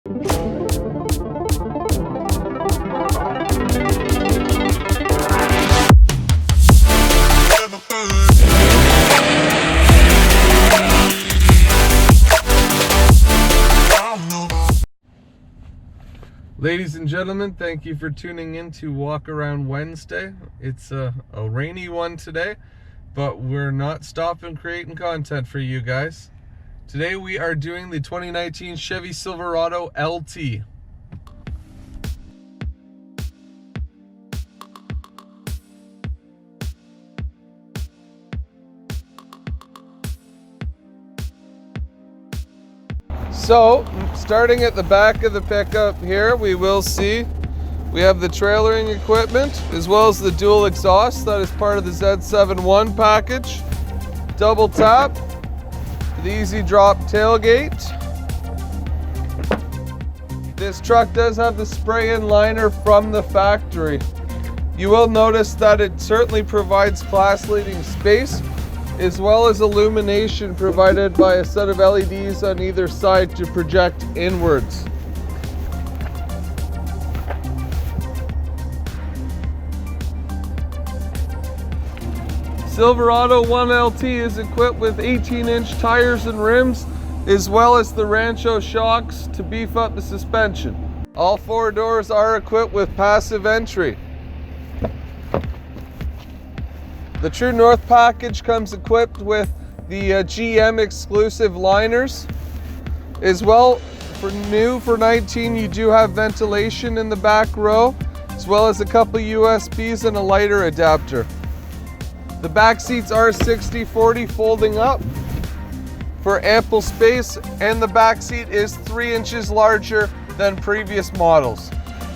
Ladies and gentlemen, thank you for tuning in to Walk Around Wednesday. It's a rainy one today, but we're not stopping creating content for you guys. Today we are doing the 2019 Chevy Silverado LT. So, starting at the back of the pickup here, we will see we have the trailering equipment as well as the dual exhaust that is part of the Z7-1 package. Double tap, the easy drop tailgate. This truck does have the spray-in liner from the factory. You will notice that it certainly provides class-leading space, as well as illumination provided by a set of LEDs on either side to project inwards. Silverado 1 LT is equipped with 18-inch tires and rims, as well as the Rancho shocks to beef up the suspension. All four doors are equipped with passive entry. The True North package comes equipped with the GM exclusive liners. As well, for 19, you do have ventilation in the back row, as well as a couple USBs and a lighter adapter. The back seats are 60/40 folding up for ample space, and the back seat is 3 inches larger than previous models.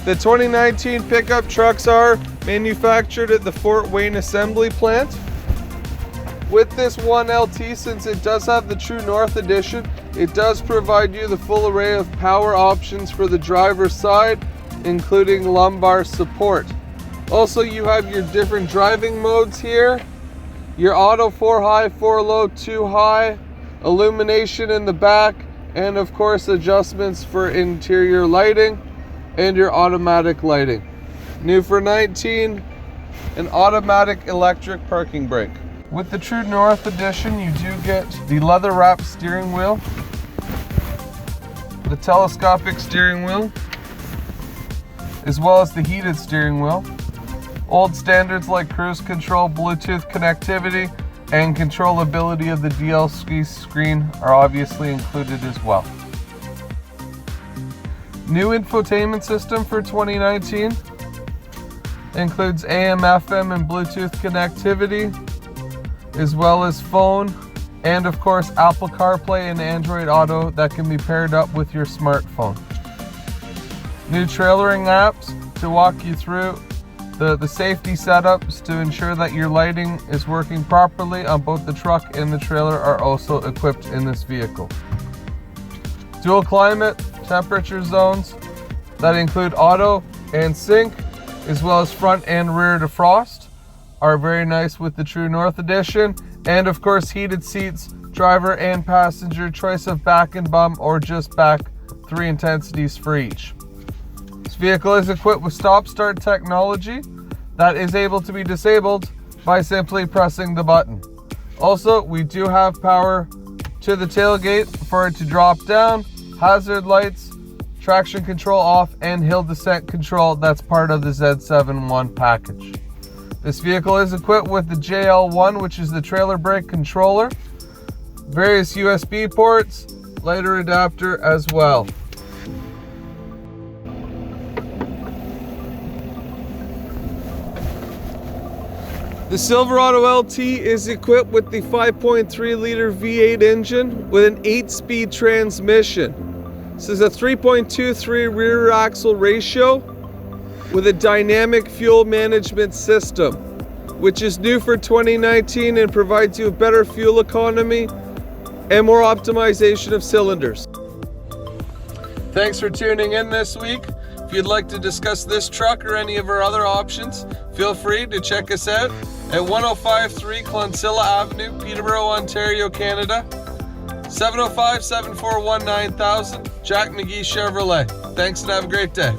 The 2019 pickup trucks are manufactured at the Fort Wayne assembly plant. With this 1 LT, since it does have the True North edition, it does provide you the full array of power options for the driver's side, including lumbar support. Also, you have your different driving modes here. Your auto 4 high, 4 low, 2 high, illumination in the back, and of course adjustments for interior lighting and your automatic lighting. New for 19, an automatic electric parking brake. With the True North edition, you do get the leather-wrapped steering wheel, the telescopic steering wheel, as well as the heated steering wheel. Old standards like cruise control, Bluetooth connectivity, and controllability of the DLC screen are obviously included as well. New infotainment system for 2019 includes AM, FM, and Bluetooth connectivity, as well as phone, and of course Apple CarPlay and Android Auto that can be paired up with your smartphone. New trailering apps to walk you through the safety setups to ensure that your lighting is working properly on both the truck and the trailer are also equipped in this vehicle. Dual climate temperature zones that include auto and sync, as well as front and rear defrost, are very nice with the True North edition. And of course, heated seats, driver and passenger, choice of back and bum or just back, 3 intensities for each. This vehicle is equipped with stop-start technology that is able to be disabled by simply pressing the button. Also, we do have power to the tailgate for it to drop down, hazard lights, traction control off, and hill descent control. That's part of the Z7-1 package. This vehicle is equipped with the JL1, which is the trailer brake controller, various USB ports, lighter adapter as well. The Silverado LT is equipped with the 5.3 liter V8 engine with an 8-speed transmission. This is a 3.23 rear axle ratio with a dynamic fuel management system, which is new for 2019 and provides you a better fuel economy and more optimization of cylinders. Thanks for tuning in this week. If you'd like to discuss this truck or any of our other options, feel free to check us out at 1053 Clonsilla Avenue, Peterborough, Ontario, Canada. 705-741-9000. Jack McGee Chevrolet. Thanks and have a great day.